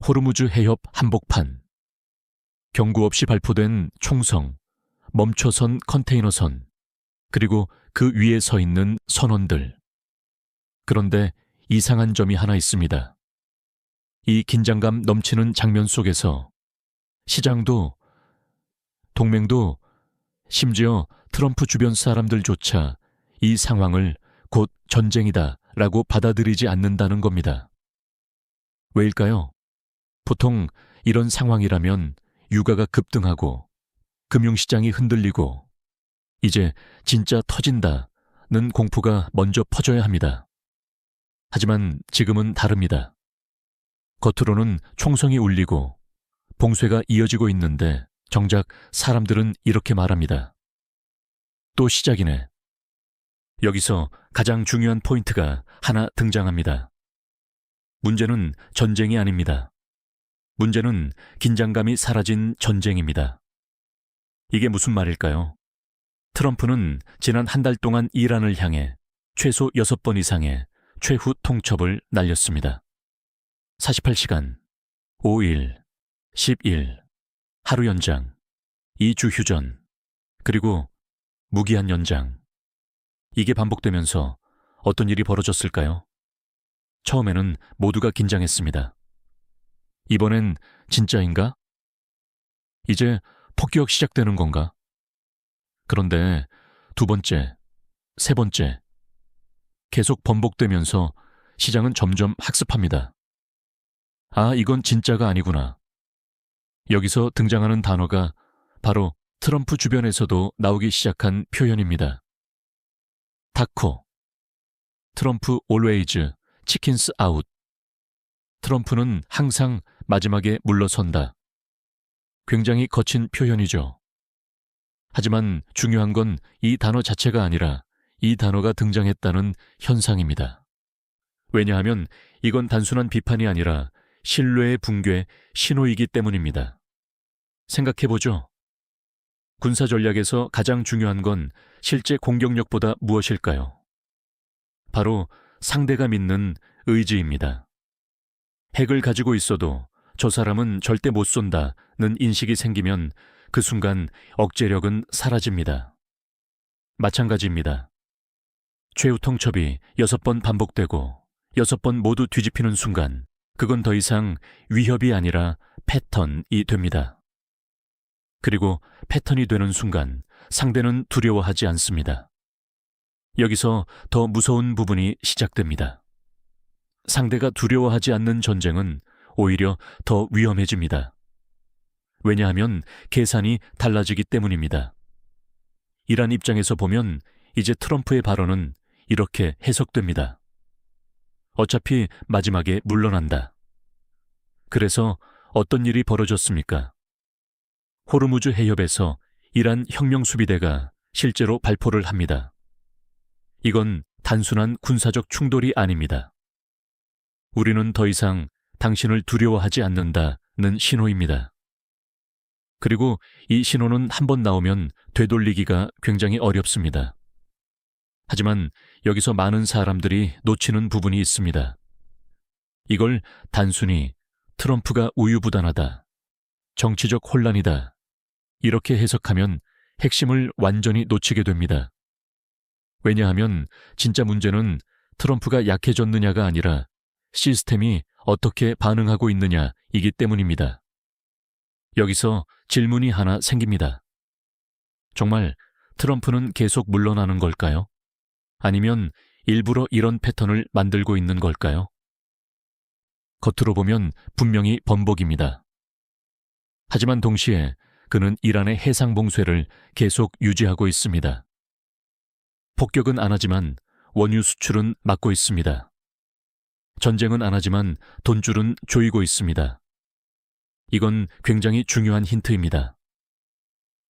호르무즈 해협 한복판. 경고 없이 발포된 총성, 멈춰선 컨테이너선, 그리고 그 위에 서 있는 선원들. 그런데 이상한 점이 하나 있습니다. 이 긴장감 넘치는 장면 속에서 시장도, 동맹도, 심지어 트럼프 주변 사람들조차 이 상황을 곧 전쟁이다 라고 받아들이지 않는다는 겁니다. 왜일까요? 보통 이런 상황이라면 유가가 급등하고 금융시장이 흔들리고 이제 진짜 터진다는 공포가 먼저 퍼져야 합니다. 하지만 지금은 다릅니다. 겉으로는 총성이 울리고 봉쇄가 이어지고 있는데 정작 사람들은 이렇게 말합니다. 또 시작이네. 여기서 가장 중요한 포인트가 하나 등장합니다. 문제는 전쟁이 아닙니다. 문제는 긴장감이 사라진 전쟁입니다. 이게 무슨 말일까요? 트럼프는 지난 한 달 동안 이란을 향해 최소 6번 이상의 최후 통첩을 날렸습니다. 48시간, 5일, 10일, 하루 연장, 2주 휴전, 그리고 무기한 연장. 이게 반복되면서 어떤 일이 벌어졌을까요? 처음에는 모두가 긴장했습니다. 이번엔 진짜인가? 이제 폭격 시작되는 건가? 그런데 두 번째, 세 번째, 계속 번복되면서 시장은 점점 학습합니다. 아, 이건 진짜가 아니구나. 여기서 등장하는 단어가 바로 트럼프 주변에서도 나오기 시작한 표현입니다. 다코, 트럼프 always, 치킨스 아웃. 트럼프는 항상 마지막에 물러선다. 굉장히 거친 표현이죠. 하지만 중요한 건 이 단어 자체가 아니라 이 단어가 등장했다는 현상입니다. 왜냐하면 이건 단순한 비판이 아니라 신뢰의 붕괴 신호이기 때문입니다. 생각해보죠. 군사 전략에서 가장 중요한 건 실제 공격력보다 무엇일까요? 바로 상대가 믿는 의지입니다. 핵을 가지고 있어도 저 사람은 절대 못 쏜다는 인식이 생기면 그 순간 억제력은 사라집니다. 마찬가지입니다. 최후 통첩이 6번 반복되고 6번 모두 뒤집히는 순간 그건 더 이상 위협이 아니라 패턴이 됩니다. 그리고 패턴이 되는 순간 상대는 두려워하지 않습니다. 여기서 더 무서운 부분이 시작됩니다. 상대가 두려워하지 않는 전쟁은 오히려 더 위험해집니다. 왜냐하면 계산이 달라지기 때문입니다. 이란 입장에서 보면 이제 트럼프의 발언은 이렇게 해석됩니다. 어차피 마지막에 물러난다. 그래서 어떤 일이 벌어졌습니까? 호르무즈 해협에서 이란 혁명수비대가 실제로 발포를 합니다. 이건 단순한 군사적 충돌이 아닙니다. 우리는 더 이상 당신을 두려워하지 않는다는 신호입니다. 그리고 이 신호는 한번 나오면 되돌리기가 굉장히 어렵습니다. 하지만 여기서 많은 사람들이 놓치는 부분이 있습니다. 이걸 단순히 트럼프가 우유부단하다, 정치적 혼란이다, 이렇게 해석하면 핵심을 완전히 놓치게 됩니다. 왜냐하면 진짜 문제는 트럼프가 약해졌느냐가 아니라 시스템이 어떻게 반응하고 있느냐이기 때문입니다. 여기서 질문이 하나 생깁니다. 정말 트럼프는 계속 물러나는 걸까요? 아니면 일부러 이런 패턴을 만들고 있는 걸까요? 겉으로 보면 분명히 번복입니다. 하지만 동시에 그는 이란의 해상 봉쇄를 계속 유지하고 있습니다. 폭격은 안 하지만 원유 수출은 막고 있습니다. 전쟁은 안 하지만 돈줄은 조이고 있습니다. 이건 굉장히 중요한 힌트입니다.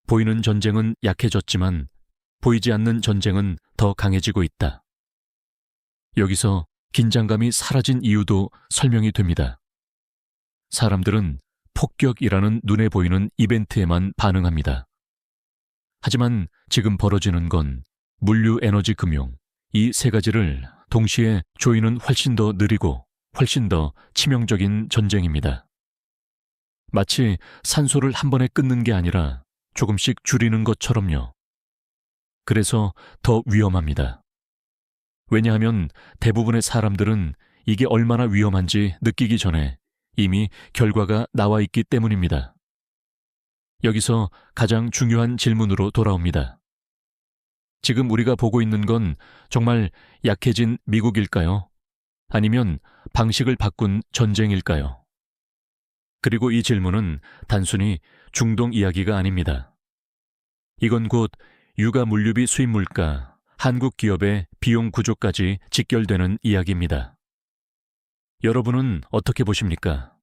보이는 전쟁은 약해졌지만 보이지 않는 전쟁은 더 강해지고 있다. 여기서 긴장감이 사라진 이유도 설명이 됩니다. 사람들은 폭격이라는 눈에 보이는 이벤트에만 반응합니다. 하지만 지금 벌어지는 건 물류, 에너지, 금융, 이 세 가지를 동시에 조이는 훨씬 더 느리고 훨씬 더 치명적인 전쟁입니다. 마치 산소를 한 번에 끊는 게 아니라 조금씩 줄이는 것처럼요. 그래서 더 위험합니다. 왜냐하면 대부분의 사람들은 이게 얼마나 위험한지 느끼기 전에 이미 결과가 나와 있기 때문입니다. 여기서 가장 중요한 질문으로 돌아옵니다. 지금 우리가 보고 있는 건 정말 약해진 미국일까요? 아니면 방식을 바꾼 전쟁일까요? 그리고 이 질문은 단순히 중동 이야기가 아닙니다. 이건 곧 육아 물류비 수입 물가, 한국 기업의 비용 구조까지 직결되는 이야기입니다. 여러분은 어떻게 보십니까?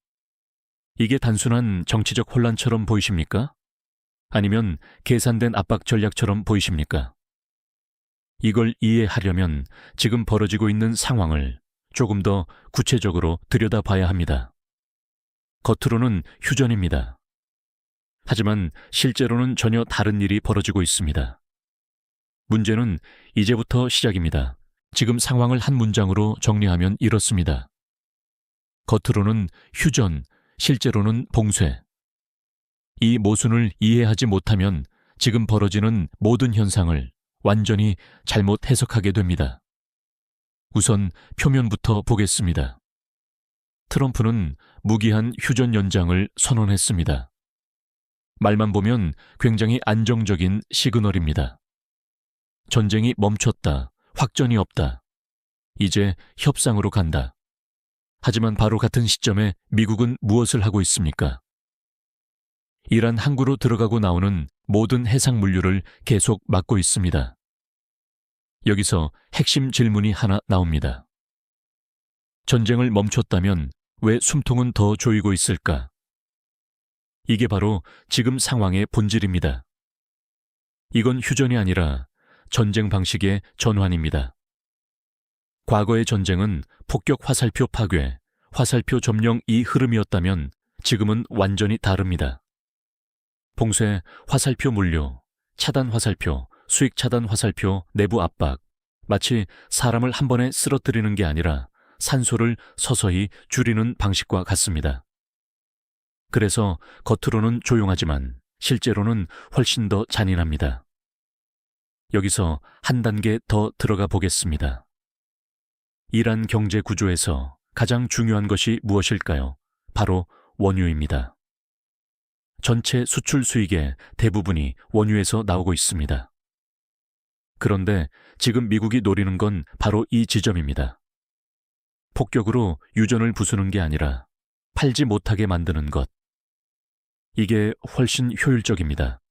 이게 단순한 정치적 혼란처럼 보이십니까? 아니면 계산된 압박 전략처럼 보이십니까? 이걸 이해하려면 지금 벌어지고 있는 상황을 조금 더 구체적으로 들여다봐야 합니다. 겉으로는 휴전입니다. 하지만 실제로는 전혀 다른 일이 벌어지고 있습니다. 문제는 이제부터 시작입니다. 지금 상황을 한 문장으로 정리하면 이렇습니다. 겉으로는 휴전, 실제로는 봉쇄. 이 모순을 이해하지 못하면 지금 벌어지는 모든 현상을 완전히 잘못 해석하게 됩니다. 우선 표면부터 보겠습니다. 트럼프는 무기한 휴전 연장을 선언했습니다. 말만 보면 굉장히 안정적인 시그널입니다. 전쟁이 멈췄다, 확전이 없다. 이제 협상으로 간다. 하지만 바로 같은 시점에 미국은 무엇을 하고 있습니까? 이란 항구로 들어가고 나오는 모든 해상 물류를 계속 막고 있습니다. 여기서 핵심 질문이 하나 나옵니다. 전쟁을 멈췄다면 왜 숨통은 더 조이고 있을까? 이게 바로 지금 상황의 본질입니다. 이건 휴전이 아니라 전쟁 방식의 전환입니다. 과거의 전쟁은 폭격 화살표 파괴, 화살표 점령 이 흐름이었다면 지금은 완전히 다릅니다. 봉쇄, 화살표 물류, 차단 화살표, 수익 차단 화살표, 내부 압박, 마치 사람을 한 번에 쓰러뜨리는 게 아니라 산소를 서서히 줄이는 방식과 같습니다. 그래서 겉으로는 조용하지만 실제로는 훨씬 더 잔인합니다. 여기서 한 단계 더 들어가 보겠습니다. 이란 경제 구조에서 가장 중요한 것이 무엇일까요? 바로 원유입니다. 전체 수출 수익의 대부분이 원유에서 나오고 있습니다. 그런데 지금 미국이 노리는 건 바로 이 지점입니다. 폭격으로 유전을 부수는 게 아니라 팔지 못하게 만드는 것. 이게 훨씬 효율적입니다.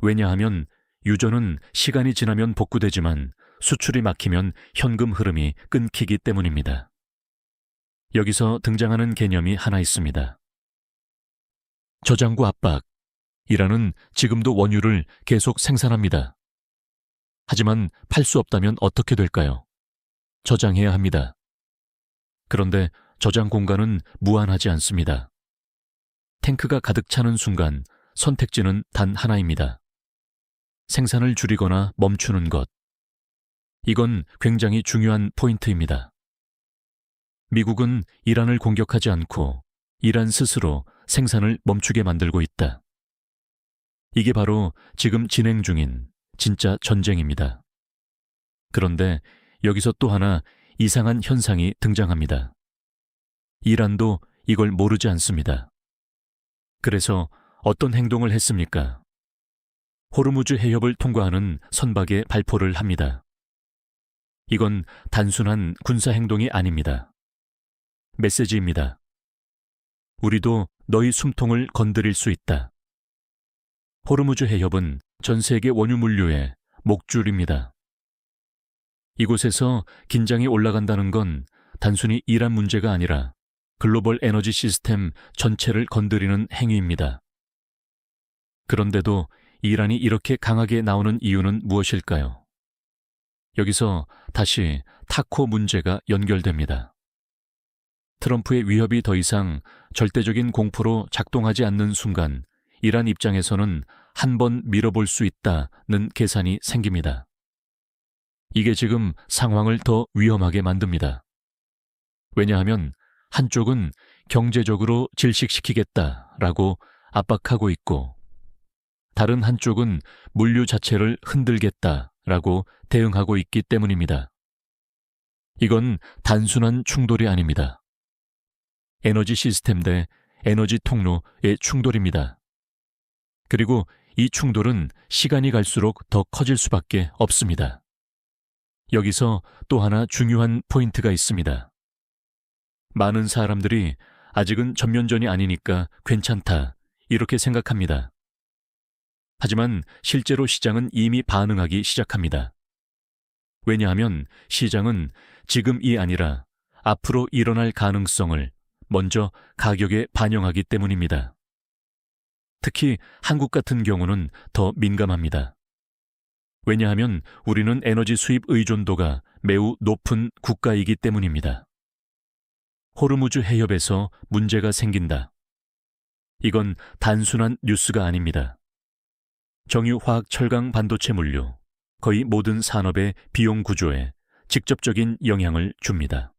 왜냐하면 유전은 시간이 지나면 복구되지만 수출이 막히면 현금 흐름이 끊기기 때문입니다. 여기서 등장하는 개념이 하나 있습니다. 저장고 압박. 이란은 지금도 원유를 계속 생산합니다. 하지만 팔 수 없다면 어떻게 될까요? 저장해야 합니다. 그런데 저장 공간은 무한하지 않습니다. 탱크가 가득 차는 순간 선택지는 단 하나입니다. 생산을 줄이거나 멈추는 것. 이건 굉장히 중요한 포인트입니다. 미국은 이란을 공격하지 않고 이란 스스로 생산을 멈추게 만들고 있다. 이게 바로 지금 진행 중인 진짜 전쟁입니다. 그런데 여기서 또 하나 이상한 현상이 등장합니다. 이란도 이걸 모르지 않습니다. 그래서 어떤 행동을 했습니까? 호르무즈 해협을 통과하는 선박에 발포를 합니다. 이건 단순한 군사 행동이 아닙니다. 메시지입니다. 우리도 너희 숨통을 건드릴 수 있다. 호르무즈 해협은 전 세계 원유 물류의 목줄입니다. 이곳에서 긴장이 올라간다는 건 단순히 이란 문제가 아니라 글로벌 에너지 시스템 전체를 건드리는 행위입니다. 그런데도 이란이 이렇게 강하게 나오는 이유는 무엇일까요? 여기서 다시 타코 문제가 연결됩니다. 트럼프의 위협이 더 이상 절대적인 공포로 작동하지 않는 순간 이란 입장에서는 한 번 밀어볼 수 있다는 계산이 생깁니다. 이게 지금 상황을 더 위험하게 만듭니다. 왜냐하면 한쪽은 경제적으로 질식시키겠다라고 압박하고 있고, 다른 한쪽은 물류 자체를 흔들겠다라고 대응하고 있기 때문입니다. 이건 단순한 충돌이 아닙니다. 에너지 시스템 대 에너지 통로의 충돌입니다. 그리고 이 충돌은 시간이 갈수록 더 커질 수밖에 없습니다. 여기서 또 하나 중요한 포인트가 있습니다. 많은 사람들이 아직은 전면전이 아니니까 괜찮다, 이렇게 생각합니다. 하지만 실제로 시장은 이미 반응하기 시작합니다. 왜냐하면 시장은 지금이 아니라 앞으로 일어날 가능성을 먼저 가격에 반영하기 때문입니다. 특히 한국 같은 경우는 더 민감합니다. 왜냐하면 우리는 에너지 수입 의존도가 매우 높은 국가이기 때문입니다. 호르무즈 해협에서 문제가 생긴다. 이건 단순한 뉴스가 아닙니다. 정유, 화학, 철강, 반도체, 물류, 거의 모든 산업의 비용 구조에 직접적인 영향을 줍니다.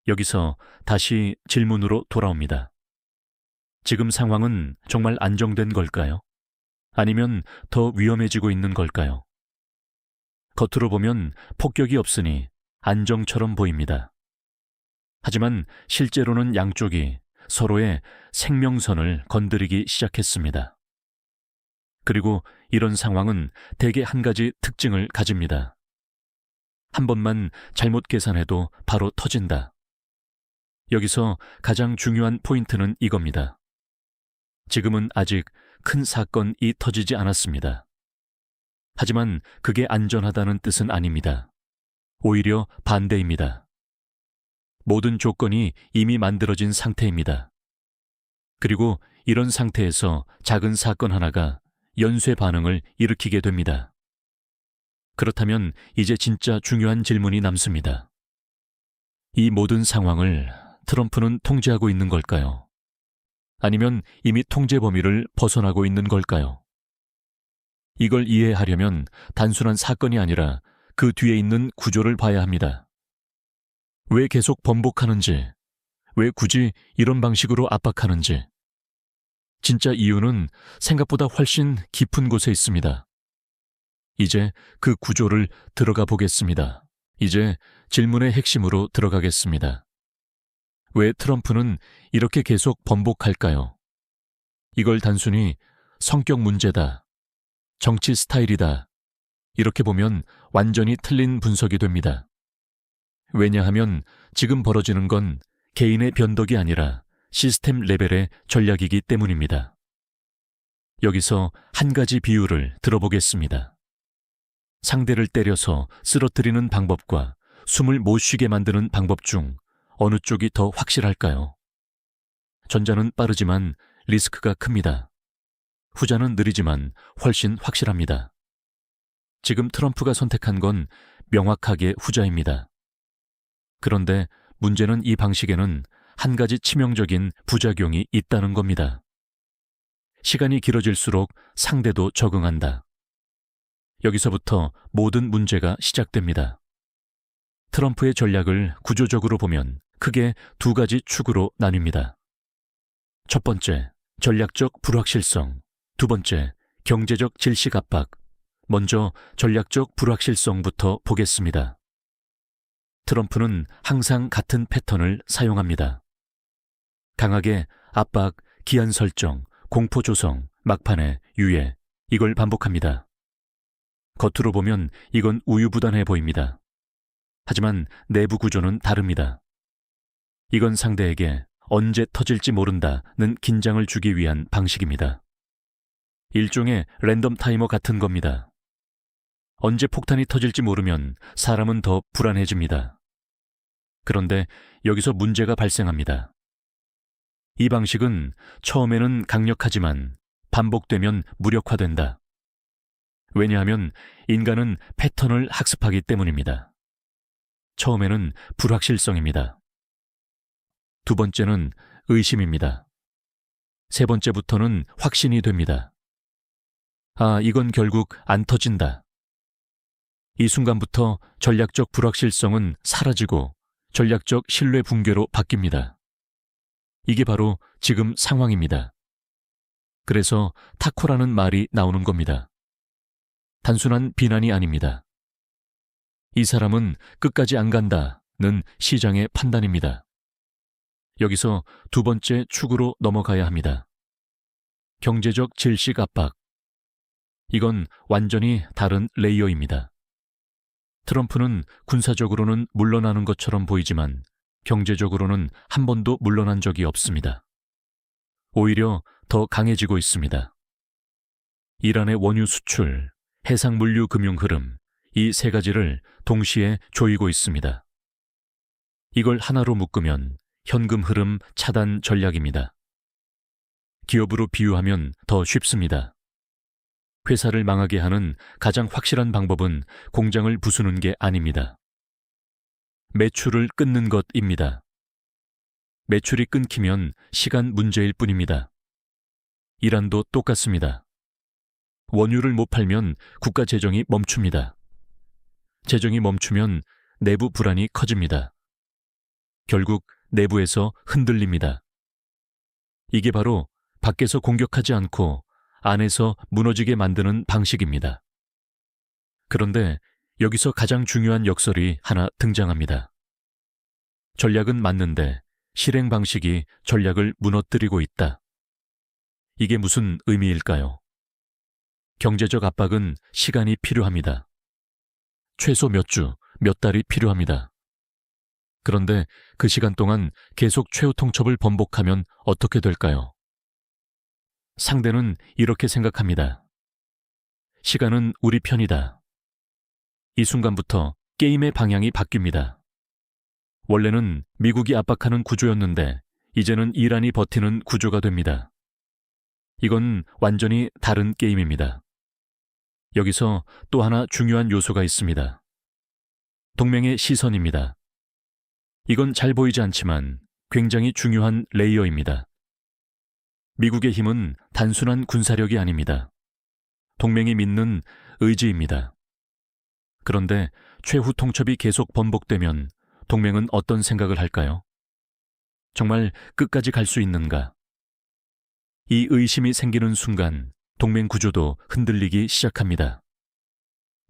여기서 다시 질문으로 돌아옵니다. 지금 상황은 정말 안정된 걸까요? 아니면 더 위험해지고 있는 걸까요? 겉으로 보면 폭격이 없으니 안정처럼 보입니다. 하지만 실제로는 양쪽이 서로의 생명선을 건드리기 시작했습니다. 그리고 이런 상황은 대개 한 가지 특징을 가집니다. 한 번만 잘못 계산해도 바로 터진다. 여기서 가장 중요한 포인트는 이겁니다. 지금은 아직 큰 사건이 터지지 않았습니다. 하지만 그게 안전하다는 뜻은 아닙니다. 오히려 반대입니다. 모든 조건이 이미 만들어진 상태입니다. 그리고 이런 상태에서 작은 사건 하나가 연쇄 반응을 일으키게 됩니다. 그렇다면 이제 진짜 중요한 질문이 남습니다. 이 모든 상황을 트럼프는 통제하고 있는 걸까요? 아니면 이미 통제 범위를 벗어나고 있는 걸까요? 이걸 이해하려면 단순한 사건이 아니라 그 뒤에 있는 구조를 봐야 합니다. 왜 계속 번복하는지, 왜 굳이 이런 방식으로 압박하는지, 진짜 이유는 생각보다 훨씬 깊은 곳에 있습니다. 이제 그 구조를 들어가 보겠습니다. 이제 질문의 핵심으로 들어가겠습니다. 왜 트럼프는 이렇게 계속 번복할까요? 이걸 단순히 성격 문제다, 정치 스타일이다, 이렇게 보면 완전히 틀린 분석이 됩니다. 왜냐하면 지금 벌어지는 건 개인의 변덕이 아니라 시스템 레벨의 전략이기 때문입니다. 여기서 한 가지 비유를 들어보겠습니다. 상대를 때려서 쓰러뜨리는 방법과 숨을 못 쉬게 만드는 방법 중 어느 쪽이 더 확실할까요? 전자는 빠르지만 리스크가 큽니다. 후자는 느리지만 훨씬 확실합니다. 지금 트럼프가 선택한 건 명확하게 후자입니다. 그런데 문제는 이 방식에는 한 가지 치명적인 부작용이 있다는 겁니다. 시간이 길어질수록 상대도 적응한다. 여기서부터 모든 문제가 시작됩니다. 트럼프의 전략을 구조적으로 보면 크게 두 가지 축으로 나뉩니다. 첫 번째, 전략적 불확실성. 두 번째, 경제적 질식 압박. 먼저 전략적 불확실성부터 보겠습니다. 트럼프는 항상 같은 패턴을 사용합니다. 강하게 압박, 기한 설정, 공포 조성, 막판에 유예, 이걸 반복합니다. 겉으로 보면 이건 우유부단해 보입니다. 하지만 내부 구조는 다릅니다. 이건 상대에게 언제 터질지 모른다는 긴장을 주기 위한 방식입니다. 일종의 랜덤 타이머 같은 겁니다. 언제 폭탄이 터질지 모르면 사람은 더 불안해집니다. 그런데 여기서 문제가 발생합니다. 이 방식은 처음에는 강력하지만 반복되면 무력화된다. 왜냐하면 인간은 패턴을 학습하기 때문입니다. 처음에는 불확실성입니다. 두 번째는 의심입니다. 세 번째부터는 확신이 됩니다. 아, 이건 결국 안 터진다. 이 순간부터 전략적 불확실성은 사라지고 전략적 신뢰 붕괴로 바뀝니다. 이게 바로 지금 상황입니다. 그래서 타코라는 말이 나오는 겁니다. 단순한 비난이 아닙니다. 이 사람은 끝까지 안 간다는 시장의 판단입니다. 여기서 두 번째 축으로 넘어가야 합니다. 경제적 질식 압박. 이건 완전히 다른 레이어입니다. 트럼프는 군사적으로는 물러나는 것처럼 보이지만 경제적으로는 한 번도 물러난 적이 없습니다. 오히려 더 강해지고 있습니다. 이란의 원유 수출, 해상물류 금융 흐름, 이 세 가지를 동시에 조이고 있습니다. 이걸 하나로 묶으면 현금 흐름 차단 전략입니다. 기업으로 비유하면 더 쉽습니다. 회사를 망하게 하는 가장 확실한 방법은 공장을 부수는 게 아닙니다. 매출을 끊는 것입니다. 매출이 끊기면 시간 문제일 뿐입니다. 이란도 똑같습니다. 원유를 못 팔면 국가 재정이 멈춥니다. 재정이 멈추면 내부 불안이 커집니다. 결국 내부에서 흔들립니다. 이게 바로 밖에서 공격하지 않고 안에서 무너지게 만드는 방식입니다. 그런데 여기서 가장 중요한 역설이 하나 등장합니다. 전략은 맞는데 실행 방식이 전략을 무너뜨리고 있다. 이게 무슨 의미일까요? 경제적 압박은 시간이 필요합니다. 최소 몇 주, 몇 달이 필요합니다. 그런데 그 시간 동안 계속 최후 통첩을 번복하면 어떻게 될까요? 상대는 이렇게 생각합니다. 시간은 우리 편이다. 이 순간부터 게임의 방향이 바뀝니다. 원래는 미국이 압박하는 구조였는데 이제는 이란이 버티는 구조가 됩니다. 이건 완전히 다른 게임입니다. 여기서 또 하나 중요한 요소가 있습니다. 동맹의 시선입니다. 이건 잘 보이지 않지만 굉장히 중요한 레이어입니다. 미국의 힘은 단순한 군사력이 아닙니다. 동맹이 믿는 의지입니다. 그런데 최후 통첩이 계속 번복되면 동맹은 어떤 생각을 할까요? 정말 끝까지 갈 수 있는가? 이 의심이 생기는 순간 동맹 구조도 흔들리기 시작합니다.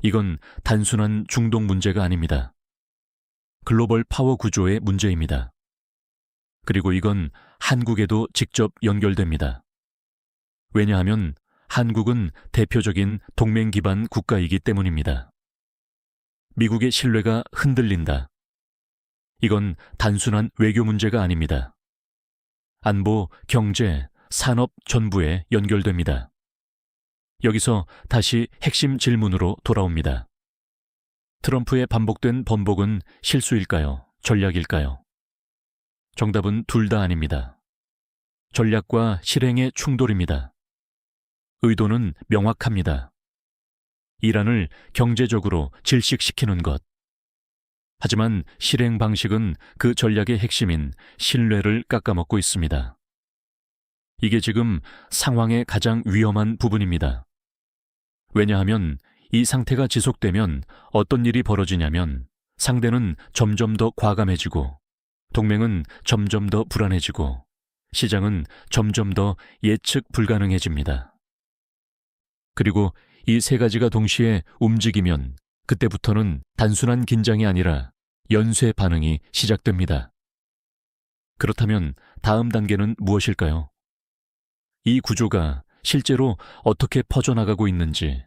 이건 단순한 중동 문제가 아닙니다. 글로벌 파워 구조의 문제입니다. 그리고 이건 한국에도 직접 연결됩니다. 왜냐하면 한국은 대표적인 동맹 기반 국가이기 때문입니다. 미국의 신뢰가 흔들린다. 이건 단순한 외교 문제가 아닙니다. 안보, 경제, 산업 전부에 연결됩니다. 여기서 다시 핵심 질문으로 돌아옵니다. 트럼프의 반복된 번복은 실수일까요? 전략일까요? 정답은 둘 다 아닙니다. 전략과 실행의 충돌입니다. 의도는 명확합니다. 이란을 경제적으로 질식시키는 것. 하지만 실행 방식은 그 전략의 핵심인 신뢰를 깎아먹고 있습니다. 이게 지금 상황의 가장 위험한 부분입니다. 왜냐하면 이 상태가 지속되면 어떤 일이 벌어지냐면 상대는 점점 더 과감해지고 동맹은 점점 더 불안해지고 시장은 점점 더 예측 불가능해집니다. 그리고 이 세 가지가 동시에 움직이면 그때부터는 단순한 긴장이 아니라 연쇄 반응이 시작됩니다. 그렇다면 다음 단계는 무엇일까요? 이 구조가 실제로 어떻게 퍼져나가고 있는지,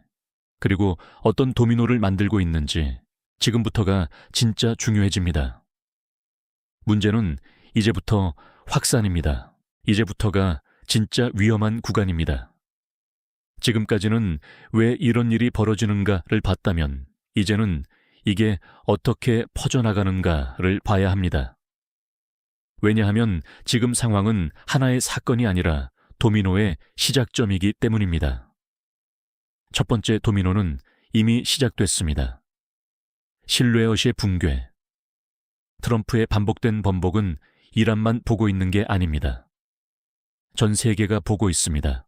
그리고 어떤 도미노를 만들고 있는지 지금부터가 진짜 중요해집니다. 문제는 이제부터 확산입니다. 이제부터가 진짜 위험한 구간입니다. 지금까지는 왜 이런 일이 벌어지는가를 봤다면 이제는 이게 어떻게 퍼져나가는가를 봐야 합니다. 왜냐하면 지금 상황은 하나의 사건이 아니라 도미노의 시작점이기 때문입니다. 첫 번째 도미노는 이미 시작됐습니다. 신뢰의식의 붕괴. 트럼프의 반복된 번복은 이란만 보고 있는 게 아닙니다. 전 세계가 보고 있습니다.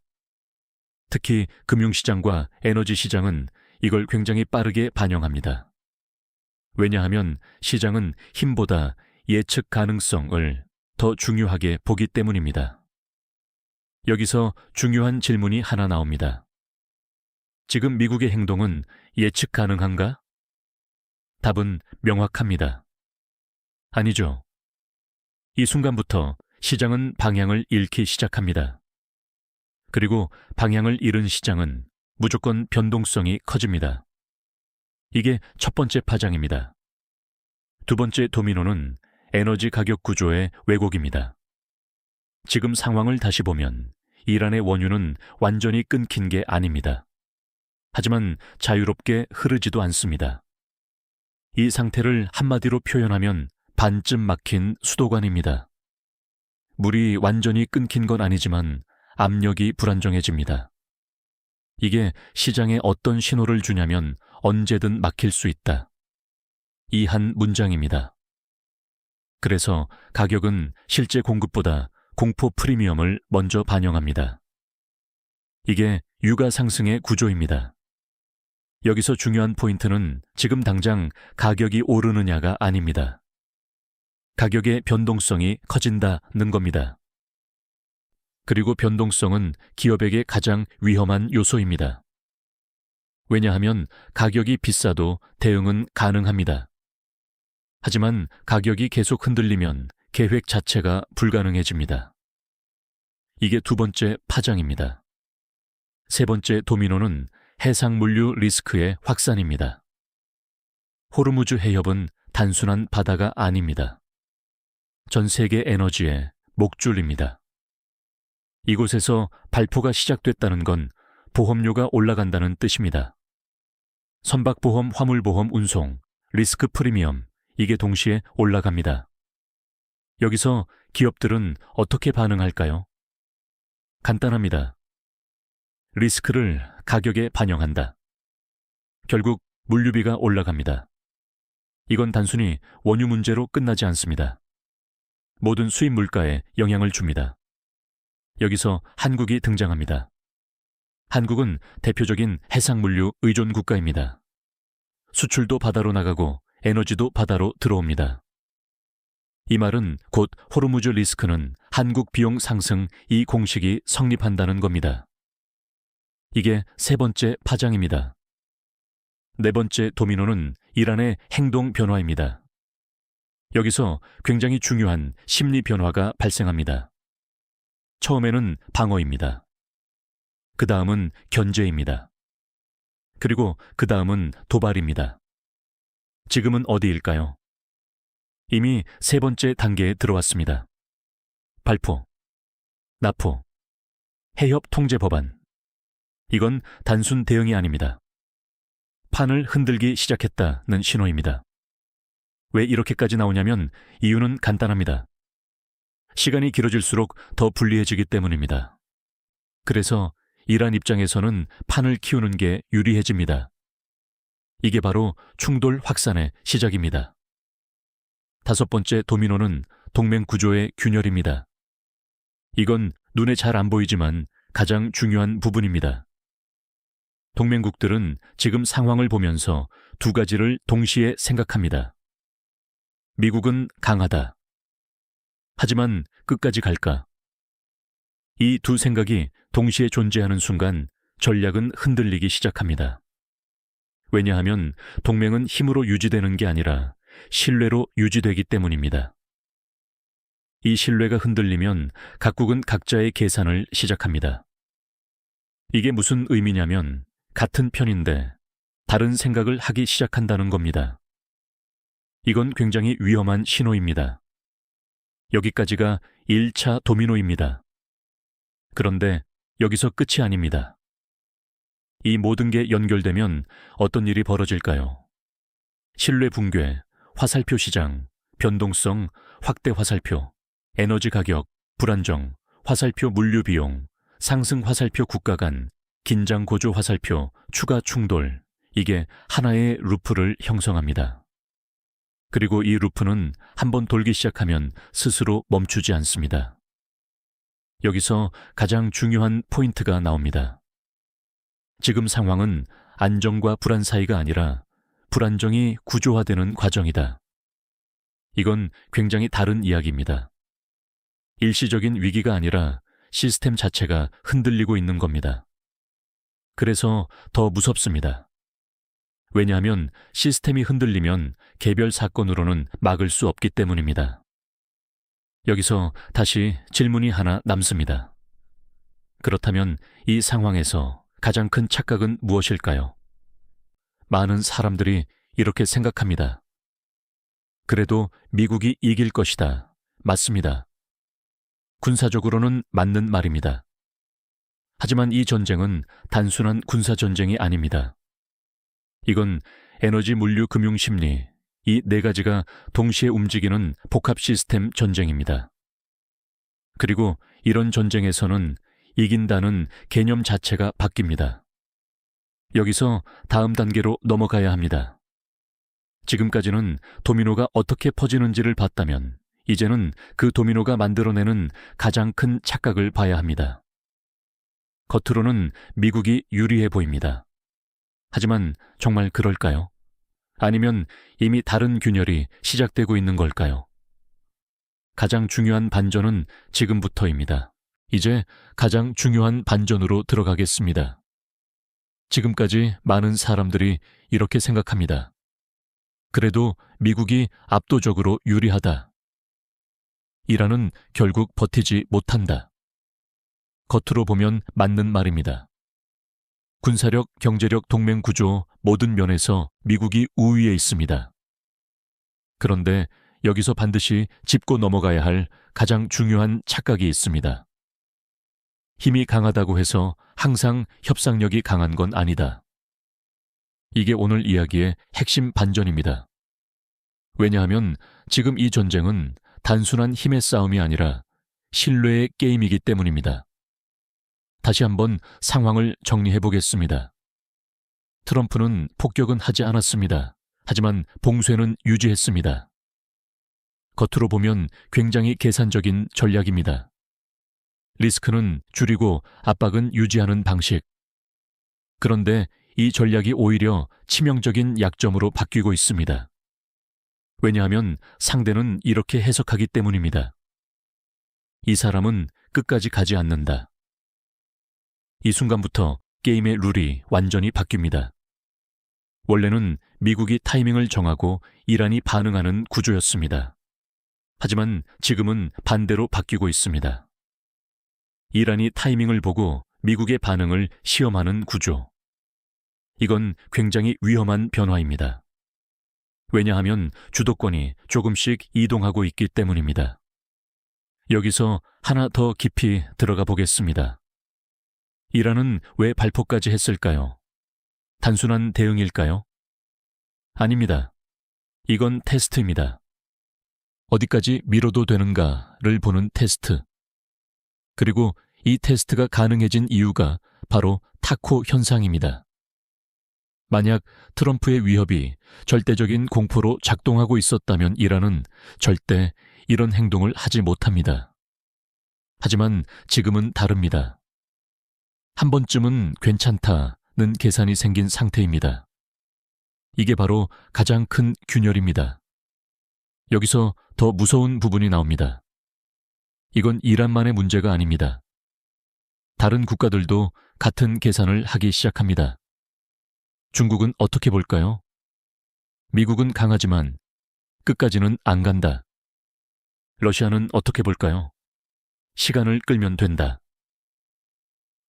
특히 금융시장과 에너지 시장은 이걸 굉장히 빠르게 반영합니다. 왜냐하면 시장은 힘보다 예측 가능성을 더 중요하게 보기 때문입니다. 여기서 중요한 질문이 하나 나옵니다. 지금 미국의 행동은 예측 가능한가? 답은 명확합니다. 아니죠. 이 순간부터 시장은 방향을 잃기 시작합니다. 그리고 방향을 잃은 시장은 무조건 변동성이 커집니다. 이게 첫 번째 파장입니다. 두 번째 도미노는 에너지 가격 구조의 왜곡입니다. 지금 상황을 다시 보면 이란의 원유는 완전히 끊긴 게 아닙니다. 하지만 자유롭게 흐르지도 않습니다. 이 상태를 한마디로 표현하면 반쯤 막힌 수도관입니다. 물이 완전히 끊긴 건 아니지만 압력이 불안정해집니다. 이게 시장에 어떤 신호를 주냐면 언제든 막힐 수 있다. 이 한 문장입니다. 그래서 가격은 실제 공급보다 공포 프리미엄을 먼저 반영합니다. 이게 유가 상승의 구조입니다. 여기서 중요한 포인트는 지금 당장 가격이 오르느냐가 아닙니다. 가격의 변동성이 커진다는 겁니다. 그리고 변동성은 기업에게 가장 위험한 요소입니다. 왜냐하면 가격이 비싸도 대응은 가능합니다. 하지만 가격이 계속 흔들리면 계획 자체가 불가능해집니다. 이게 두 번째 파장입니다. 세 번째 도미노는 해상물류 리스크의 확산입니다. 호르무즈 해협은 단순한 바다가 아닙니다. 전 세계 에너지의 목줄입니다. 이곳에서 발포가 시작됐다는 건 보험료가 올라간다는 뜻입니다. 선박보험, 화물보험, 운송, 리스크 프리미엄, 이게 동시에 올라갑니다. 여기서 기업들은 어떻게 반응할까요? 간단합니다. 리스크를 가격에 반영한다. 결국 물류비가 올라갑니다. 이건 단순히 원유 문제로 끝나지 않습니다. 모든 수입 물가에 영향을 줍니다. 여기서 한국이 등장합니다. 한국은 대표적인 해상물류 의존 국가입니다. 수출도 바다로 나가고 에너지도 바다로 들어옵니다. 이 말은 곧 호르무즈 리스크는 한국 비용 상승 이 공식이 성립한다는 겁니다. 이게 세 번째 파장입니다. 네 번째 도미노는 이란의 행동 변화입니다. 여기서 굉장히 중요한 심리 변화가 발생합니다. 처음에는 방어입니다. 그 다음은 견제입니다. 그리고 그 다음은 도발입니다. 지금은 어디일까요? 이미 세 번째 단계에 들어왔습니다. 발포, 납포, 해협 통제 법안. 이건 단순 대응이 아닙니다. 판을 흔들기 시작했다는 신호입니다. 왜 이렇게까지 나오냐면 이유는 간단합니다. 시간이 길어질수록 더 불리해지기 때문입니다. 그래서 이란 입장에서는 판을 키우는 게 유리해집니다. 이게 바로 충돌 확산의 시작입니다. 다섯 번째 도미노는 동맹 구조의 균열입니다. 이건 눈에 잘 안 보이지만 가장 중요한 부분입니다. 동맹국들은 지금 상황을 보면서 두 가지를 동시에 생각합니다. 미국은 강하다. 하지만 끝까지 갈까? 이 두 생각이 동시에 존재하는 순간 전략은 흔들리기 시작합니다. 왜냐하면 동맹은 힘으로 유지되는 게 아니라 신뢰로 유지되기 때문입니다. 이 신뢰가 흔들리면 각국은 각자의 계산을 시작합니다. 이게 무슨 의미냐면 같은 편인데 다른 생각을 하기 시작한다는 겁니다. 이건 굉장히 위험한 신호입니다. 여기까지가 1차 도미노입니다. 그런데 여기서 끝이 아닙니다. 이 모든 게 연결되면 어떤 일이 벌어질까요? 신뢰 붕괴, 화살표 시장, 변동성, 확대 화살표, 에너지 가격, 불안정, 화살표 물류 비용, 상승 화살표 국가 간, 긴장 고조 화살표, 추가 충돌, 이게 하나의 루프를 형성합니다. 그리고 이 루프는 한번 돌기 시작하면 스스로 멈추지 않습니다. 여기서 가장 중요한 포인트가 나옵니다. 지금 상황은 안정과 불안 사이가 아니라 불안정이 구조화되는 과정이다. 이건 굉장히 다른 이야기입니다. 일시적인 위기가 아니라 시스템 자체가 흔들리고 있는 겁니다. 그래서 더 무섭습니다. 왜냐하면 시스템이 흔들리면 개별 사건으로는 막을 수 없기 때문입니다. 여기서 다시 질문이 하나 남습니다. 그렇다면 이 상황에서 가장 큰 착각은 무엇일까요? 많은 사람들이 이렇게 생각합니다. 그래도 미국이 이길 것이다. 맞습니다. 군사적으로는 맞는 말입니다. 하지만 이 전쟁은 단순한 군사전쟁이 아닙니다. 이건 에너지, 물류, 금융, 심리, 이 네 가지가 동시에 움직이는 복합 시스템 전쟁입니다. 그리고 이런 전쟁에서는 이긴다는 개념 자체가 바뀝니다. 여기서 다음 단계로 넘어가야 합니다. 지금까지는 도미노가 어떻게 퍼지는지를 봤다면 이제는 그 도미노가 만들어내는 가장 큰 착각을 봐야 합니다. 겉으로는 미국이 유리해 보입니다. 하지만 정말 그럴까요? 아니면 이미 다른 균열이 시작되고 있는 걸까요? 가장 중요한 반전은 지금부터입니다. 이제 가장 중요한 반전으로 들어가겠습니다. 지금까지 많은 사람들이 이렇게 생각합니다. 그래도 미국이 압도적으로 유리하다. 이란은 결국 버티지 못한다. 겉으로 보면 맞는 말입니다. 군사력, 경제력, 동맹 구조 모든 면에서 미국이 우위에 있습니다. 그런데 여기서 반드시 짚고 넘어가야 할 가장 중요한 착각이 있습니다. 힘이 강하다고 해서 항상 협상력이 강한 건 아니다. 이게 오늘 이야기의 핵심 반전입니다. 왜냐하면 지금 이 전쟁은 단순한 힘의 싸움이 아니라 신뢰의 게임이기 때문입니다. 다시 한번 상황을 정리해 보겠습니다. 트럼프는 폭격은 하지 않았습니다. 하지만 봉쇄는 유지했습니다. 겉으로 보면 굉장히 계산적인 전략입니다. 리스크는 줄이고 압박은 유지하는 방식. 그런데 이 전략이 오히려 치명적인 약점으로 바뀌고 있습니다. 왜냐하면 상대는 이렇게 해석하기 때문입니다. 이 사람은 끝까지 가지 않는다. 이 순간부터 게임의 룰이 완전히 바뀝니다. 원래는 미국이 타이밍을 정하고 이란이 반응하는 구조였습니다. 하지만 지금은 반대로 바뀌고 있습니다. 이란이 타이밍을 보고 미국의 반응을 시험하는 구조. 이건 굉장히 위험한 변화입니다. 왜냐하면 주도권이 조금씩 이동하고 있기 때문입니다. 여기서 하나 더 깊이 들어가 보겠습니다. 이란은 왜 발포까지 했을까요? 단순한 대응일까요? 아닙니다. 이건 테스트입니다. 어디까지 미뤄도 되는가를 보는 테스트. 그리고 이 테스트가 가능해진 이유가 바로 타코 현상입니다. 만약 트럼프의 위협이 절대적인 공포로 작동하고 있었다면 이란은 절대 이런 행동을 하지 못합니다. 하지만 지금은 다릅니다. 한 번쯤은 괜찮다는 계산이 생긴 상태입니다. 이게 바로 가장 큰 균열입니다. 여기서 더 무서운 부분이 나옵니다. 이건 이란만의 문제가 아닙니다. 다른 국가들도 같은 계산을 하기 시작합니다. 중국은 어떻게 볼까요? 미국은 강하지만 끝까지는 안 간다. 러시아는 어떻게 볼까요? 시간을 끌면 된다.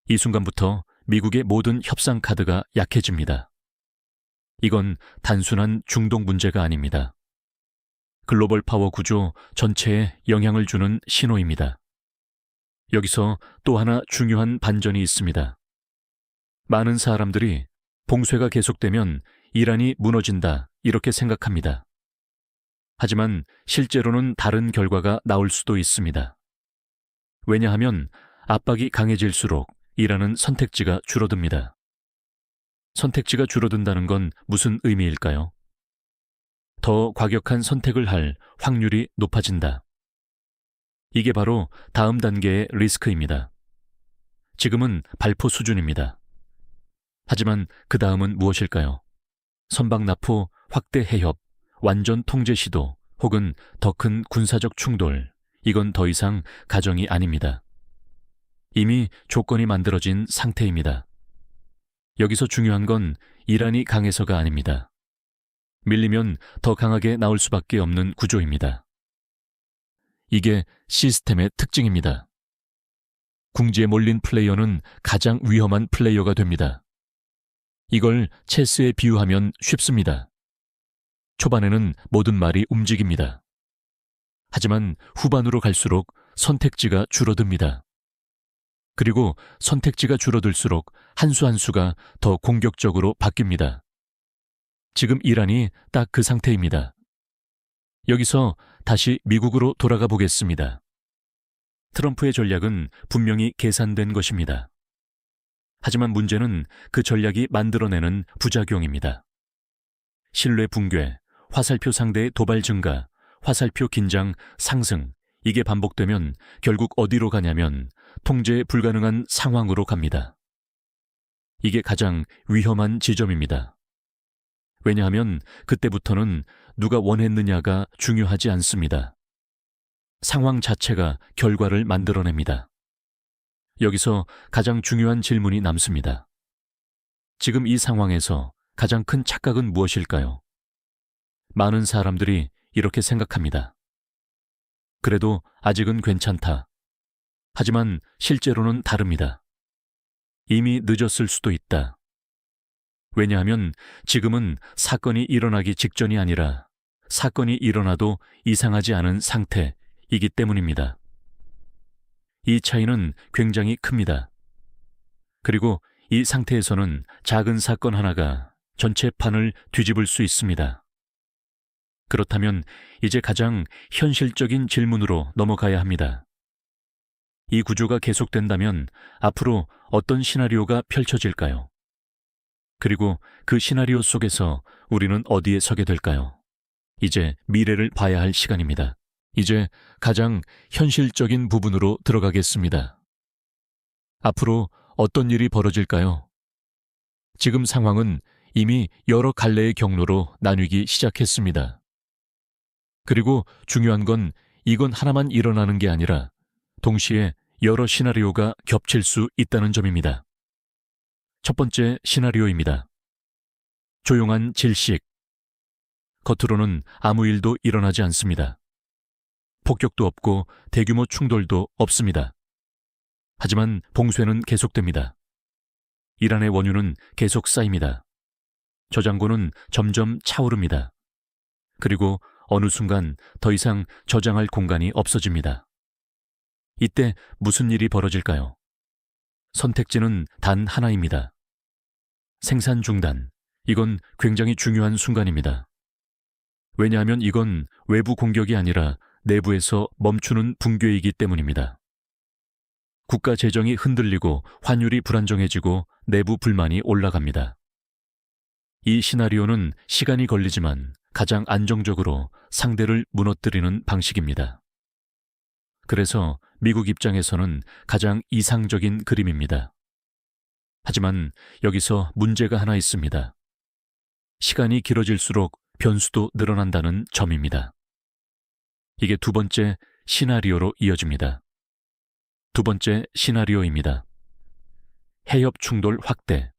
이 순간부터 미국의 모든 협상 카드가 약해집니다. 이건 단순한 중동 문제가 아닙니다. 글로벌 파워 구조 전체에 영향을 주는 신호입니다. 여기서 또 하나 중요한 반전이 있습니다. 많은 사람들이 봉쇄가 계속되면 이란이 무너진다 이렇게 생각합니다. 하지만 실제로는 다른 결과가 나올 수도 있습니다. 왜냐하면 압박이 강해질수록 이란은 선택지가 줄어듭니다. 선택지가 줄어든다는 건 무슨 의미일까요? 더 과격한 선택을 할 확률이 높아진다. 이게 바로 다음 단계의 리스크입니다. 지금은 발포 수준입니다. 하지만 그 다음은 무엇일까요? 선박 납포, 확대 해협, 완전 통제 시도, 혹은 더 큰 군사적 충돌, 이건 더 이상 가정이 아닙니다. 이미 조건이 만들어진 상태입니다. 여기서 중요한 건 이란이 강해서가 아닙니다. 밀리면 더 강하게 나올 수밖에 없는 구조입니다. 이게 시스템의 특징입니다. 궁지에 몰린 플레이어는 가장 위험한 플레이어가 됩니다. 이걸 체스에 비유하면 쉽습니다. 초반에는 모든 말이 움직입니다. 하지만 후반으로 갈수록 선택지가 줄어듭니다. 그리고 선택지가 줄어들수록 한 수 한 수가 더 공격적으로 바뀝니다. 지금 이란이 딱 그 상태입니다. 여기서 다시 미국으로 돌아가 보겠습니다. 트럼프의 전략은 분명히 계산된 것입니다. 하지만 문제는 그 전략이 만들어내는 부작용입니다. 신뢰 붕괴, 화살표 상대의 도발 증가, 화살표 긴장 상승, 이게 반복되면 결국 어디로 가냐면 통제 불가능한 상황으로 갑니다. 이게 가장 위험한 지점입니다. 왜냐하면 그때부터는 누가 원했느냐가 중요하지 않습니다. 상황 자체가 결과를 만들어냅니다. 여기서 가장 중요한 질문이 남습니다. 지금 이 상황에서 가장 큰 착각은 무엇일까요? 많은 사람들이 이렇게 생각합니다. 그래도 아직은 괜찮다. 하지만 실제로는 다릅니다. 이미 늦었을 수도 있다. 왜냐하면 지금은 사건이 일어나기 직전이 아니라 사건이 일어나도 이상하지 않은 상태이기 때문입니다. 이 차이는 굉장히 큽니다. 그리고 이 상태에서는 작은 사건 하나가 전체 판을 뒤집을 수 있습니다. 그렇다면 이제 가장 현실적인 질문으로 넘어가야 합니다. 이 구조가 계속된다면 앞으로 어떤 시나리오가 펼쳐질까요? 그리고 그 시나리오 속에서 우리는 어디에 서게 될까요? 이제 미래를 봐야 할 시간입니다. 이제 가장 현실적인 부분으로 들어가겠습니다. 앞으로 어떤 일이 벌어질까요? 지금 상황은 이미 여러 갈래의 경로로 나뉘기 시작했습니다. 그리고 중요한 건 이건 하나만 일어나는 게 아니라 동시에 여러 시나리오가 겹칠 수 있다는 점입니다. 첫 번째 시나리오입니다. 조용한 질식. 겉으로는 아무 일도 일어나지 않습니다. 폭격도 없고 대규모 충돌도 없습니다. 하지만 봉쇄는 계속됩니다. 이란의 원유는 계속 쌓입니다. 저장고는 점점 차오릅니다. 그리고 어느 순간 더 이상 저장할 공간이 없어집니다. 이때 무슨 일이 벌어질까요? 선택지는 단 하나입니다. 생산 중단. 이건 굉장히 중요한 순간입니다. 왜냐하면 이건 외부 공격이 아니라 내부에서 멈추는 붕괴이기 때문입니다. 국가 재정이 흔들리고 환율이 불안정해지고 내부 불만이 올라갑니다. 이 시나리오는 시간이 걸리지만 가장 안정적으로 상대를 무너뜨리는 방식입니다. 그래서 미국 입장에서는 가장 이상적인 그림입니다. 하지만 여기서 문제가 하나 있습니다. 시간이 길어질수록 변수도 늘어난다는 점입니다. 이게 두 번째 시나리오로 이어집니다. 두 번째 시나리오입니다. 해협 충돌 확대.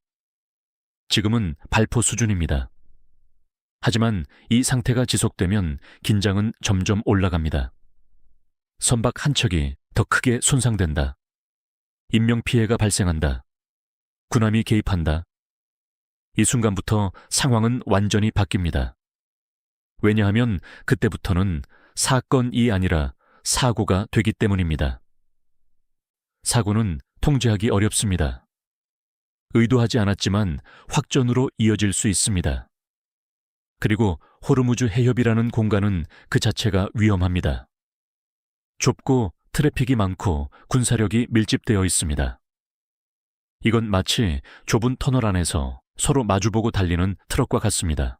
지금은 발포 수준입니다. 하지만 이 상태가 지속되면 긴장은 점점 올라갑니다. 선박 한 척이 더 크게 손상된다. 인명피해가 발생한다. 군함이 개입한다. 이 순간부터 상황은 완전히 바뀝니다. 왜냐하면 그때부터는 사건이 아니라 사고가 되기 때문입니다. 사고는 통제하기 어렵습니다. 의도하지 않았지만 확전으로 이어질 수 있습니다. 그리고 호르무즈 해협이라는 공간은 그 자체가 위험합니다. 좁고 트래픽이 많고 군사력이 밀집되어 있습니다. 이건 마치 좁은 터널 안에서 서로 마주보고 달리는 트럭과 같습니다.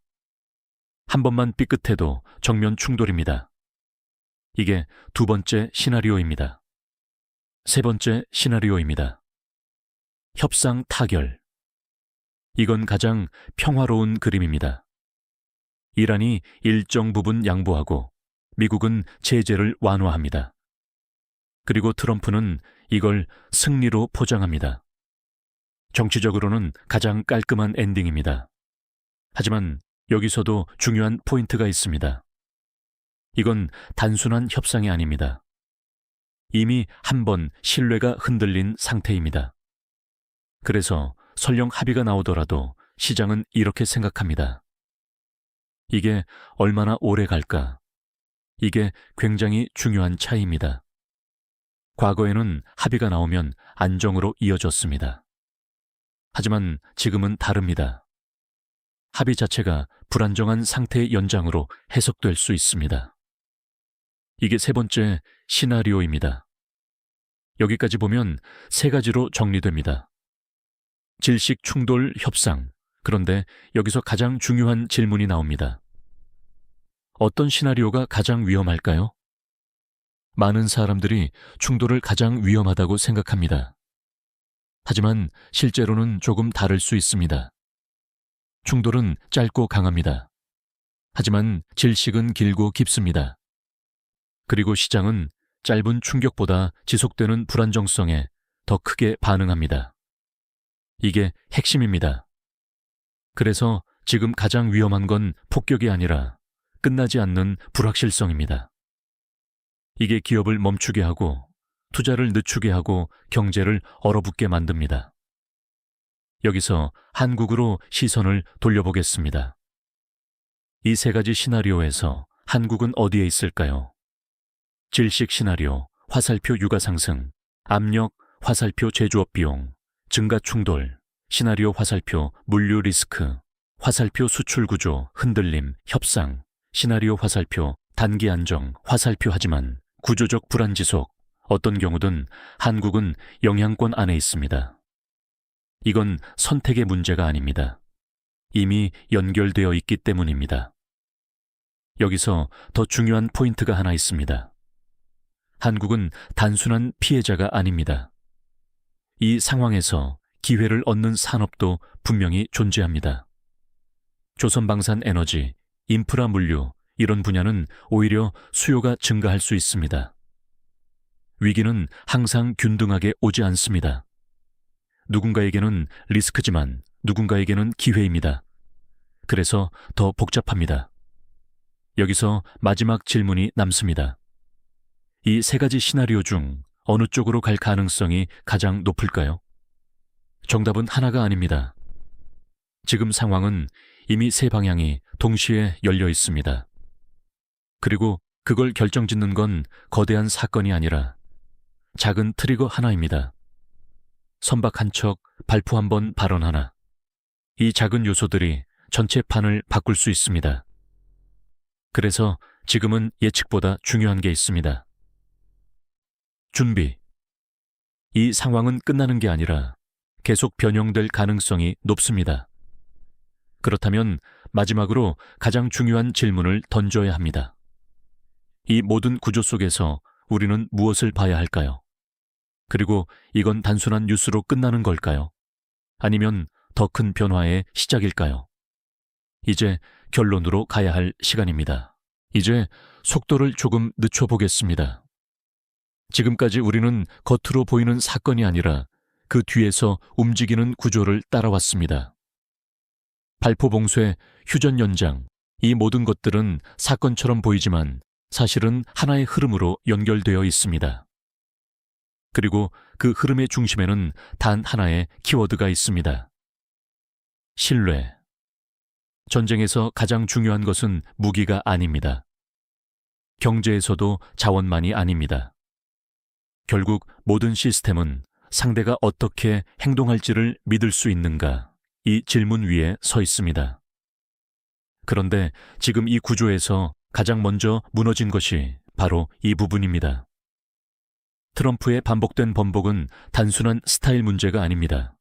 한 번만 삐끗해도 정면 충돌입니다. 이게 두 번째 시나리오입니다. 세 번째 시나리오입니다. 협상 타결. 이건 가장 평화로운 그림입니다. 이란이 일정 부분 양보하고 미국은 제재를 완화합니다. 그리고 트럼프는 이걸 승리로 포장합니다. 정치적으로는 가장 깔끔한 엔딩입니다. 하지만 여기서도 중요한 포인트가 있습니다. 이건 단순한 협상이 아닙니다. 이미 한 번 신뢰가 흔들린 상태입니다. 그래서 설령 합의가 나오더라도 시장은 이렇게 생각합니다. 이게 얼마나 오래 갈까? 이게 굉장히 중요한 차이입니다. 과거에는 합의가 나오면 안정으로 이어졌습니다. 하지만 지금은 다릅니다. 합의 자체가 불안정한 상태의 연장으로 해석될 수 있습니다. 이게 세 번째 시나리오입니다. 여기까지 보면 세 가지로 정리됩니다. 질식 충돌 협상. 그런데 여기서 가장 중요한 질문이 나옵니다. 어떤 시나리오가 가장 위험할까요? 많은 사람들이 충돌을 가장 위험하다고 생각합니다. 하지만 실제로는 조금 다를 수 있습니다. 충돌은 짧고 강합니다. 하지만 질식은 길고 깊습니다. 그리고 시장은 짧은 충격보다 지속되는 불안정성에 더 크게 반응합니다. 이게 핵심입니다. 그래서 지금 가장 위험한 건 폭격이 아니라 끝나지 않는 불확실성입니다. 이게 기업을 멈추게 하고 투자를 늦추게 하고 경제를 얼어붙게 만듭니다. 여기서 한국으로 시선을 돌려보겠습니다. 이 세 가지 시나리오에서 한국은 어디에 있을까요? 질식 시나리오, 화살표 유가 상승, 압력, 화살표 제조업 비용, 증가 충돌, 시나리오 화살표 물류 리스크, 화살표 수출 구조, 흔들림, 협상, 시나리오 화살표 단기 안정, 화살표 하지만 구조적 불안 지속, 어떤 경우든 한국은 영향권 안에 있습니다. 이건 선택의 문제가 아닙니다. 이미 연결되어 있기 때문입니다. 여기서 더 중요한 포인트가 하나 있습니다. 한국은 단순한 피해자가 아닙니다. 이 상황에서 기회를 얻는 산업도 분명히 존재합니다. 조선방산에너지, 인프라 물류, 이런 분야는 오히려 수요가 증가할 수 있습니다. 위기는 항상 균등하게 오지 않습니다. 누군가에게는 리스크지만 누군가에게는 기회입니다. 그래서 더 복잡합니다. 여기서 마지막 질문이 남습니다. 이 세 가지 시나리오 중 어느 쪽으로 갈 가능성이 가장 높을까요? 정답은 하나가 아닙니다. 지금 상황은 이미 세 방향이 동시에 열려 있습니다. 그리고 그걸 결정짓는 건 거대한 사건이 아니라 작은 트리거 하나입니다. 선박 한 척, 발포 한 번, 발언 하나. 이 작은 요소들이 전체 판을 바꿀 수 있습니다. 그래서 지금은 예측보다 중요한 게 있습니다. 준비. 이 상황은 끝나는 게 아니라 계속 변형될 가능성이 높습니다. 그렇다면 마지막으로 가장 중요한 질문을 던져야 합니다. 이 모든 구조 속에서 우리는 무엇을 봐야 할까요? 그리고 이건 단순한 뉴스로 끝나는 걸까요? 아니면 더 큰 변화의 시작일까요? 이제 결론으로 가야 할 시간입니다. 이제 속도를 조금 늦춰보겠습니다. 지금까지 우리는 겉으로 보이는 사건이 아니라 그 뒤에서 움직이는 구조를 따라왔습니다. 발포 봉쇄, 휴전 연장, 이 모든 것들은 사건처럼 보이지만 사실은 하나의 흐름으로 연결되어 있습니다. 그리고 그 흐름의 중심에는 단 하나의 키워드가 있습니다. 신뢰. 전쟁에서 가장 중요한 것은 무기가 아닙니다. 경제에서도 자원만이 아닙니다. 결국 모든 시스템은 상대가 어떻게 행동할지를 믿을 수 있는가, 이 질문 위에 서 있습니다. 그런데 지금 이 구조에서 가장 먼저 무너진 것이 바로 이 부분입니다. 트럼프의 반복된 번복은 단순한 스타일 문제가 아닙니다.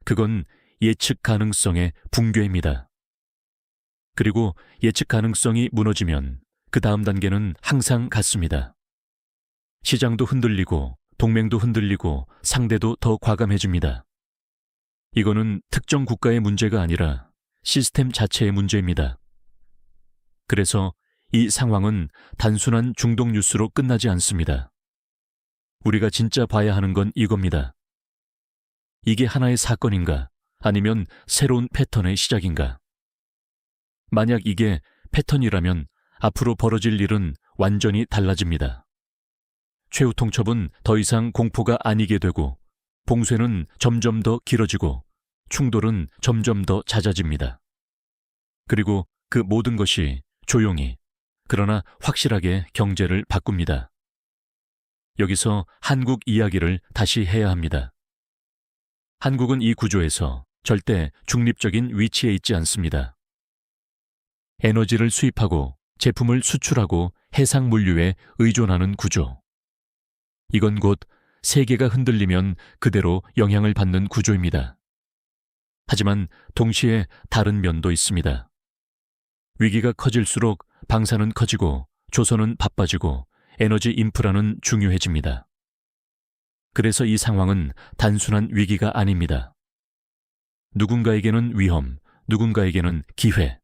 그건 예측 가능성의 붕괴입니다. 그리고 예측 가능성이 무너지면 그 다음 단계는 항상 같습니다. 시장도 흔들리고 동맹도 흔들리고 상대도 더 과감해집니다. 이거는 특정 국가의 문제가 아니라 시스템 자체의 문제입니다. 그래서 이 상황은 단순한 중동 뉴스로 끝나지 않습니다. 우리가 진짜 봐야 하는 건 이겁니다. 이게 하나의 사건인가? 아니면 새로운 패턴의 시작인가? 만약 이게 패턴이라면 앞으로 벌어질 일은 완전히 달라집니다. 최후 통첩은 더 이상 공포가 아니게 되고, 봉쇄는 점점 더 길어지고, 충돌은 점점 더 잦아집니다. 그리고 그 모든 것이 조용히, 그러나 확실하게 경제를 바꿉니다. 여기서 한국 이야기를 다시 해야 합니다. 한국은 이 구조에서 절대 중립적인 위치에 있지 않습니다. 에너지를 수입하고 제품을 수출하고 해상 물류에 의존하는 구조. 이건 곧 세계가 흔들리면 그대로 영향을 받는 구조입니다. 하지만 동시에 다른 면도 있습니다. 위기가 커질수록 방사는 커지고 조선은 바빠지고 에너지 인프라는 중요해집니다. 그래서 이 상황은 단순한 위기가 아닙니다. 누군가에게는 위험, 누군가에게는 기회.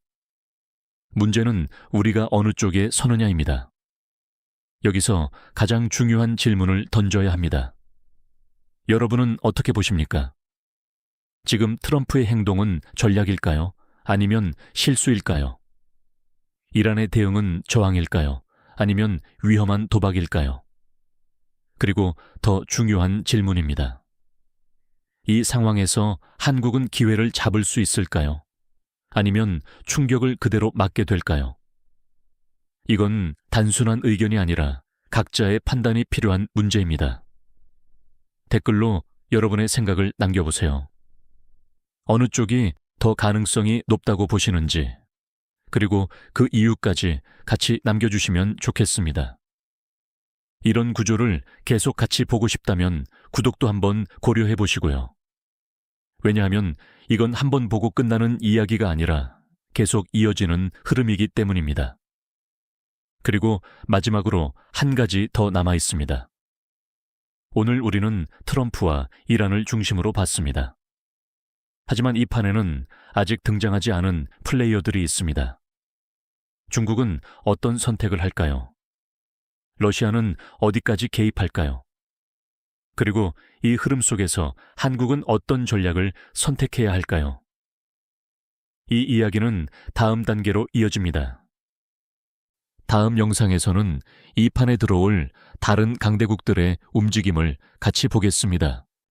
문제는 우리가 어느 쪽에 서느냐입니다. 여기서 가장 중요한 질문을 던져야 합니다. 여러분은 어떻게 보십니까? 지금 트럼프의 행동은 전략일까요? 아니면 실수일까요? 이란의 대응은 저항일까요? 아니면 위험한 도박일까요? 그리고 더 중요한 질문입니다. 이 상황에서 한국은 기회를 잡을 수 있을까요? 아니면 충격을 그대로 맞게 될까요? 이건 단순한 의견이 아니라 각자의 판단이 필요한 문제입니다. 댓글로 여러분의 생각을 남겨보세요. 어느 쪽이 더 가능성이 높다고 보시는지, 그리고 그 이유까지 같이 남겨주시면 좋겠습니다. 이런 구조를 계속 같이 보고 싶다면 구독도 한번 고려해 보시고요. 왜냐하면 이건 한번 보고 끝나는 이야기가 아니라 계속 이어지는 흐름이기 때문입니다. 그리고 마지막으로 한 가지 더 남아 있습니다. 오늘 우리는 트럼프와 이란을 중심으로 봤습니다. 하지만 이 판에는 아직 등장하지 않은 플레이어들이 있습니다. 중국은 어떤 선택을 할까요? 러시아는 어디까지 개입할까요? 그리고 이 흐름 속에서 한국은 어떤 전략을 선택해야 할까요? 이 이야기는 다음 단계로 이어집니다. 다음 영상에서는 이 판에 들어올 다른 강대국들의 움직임을 같이 보겠습니다.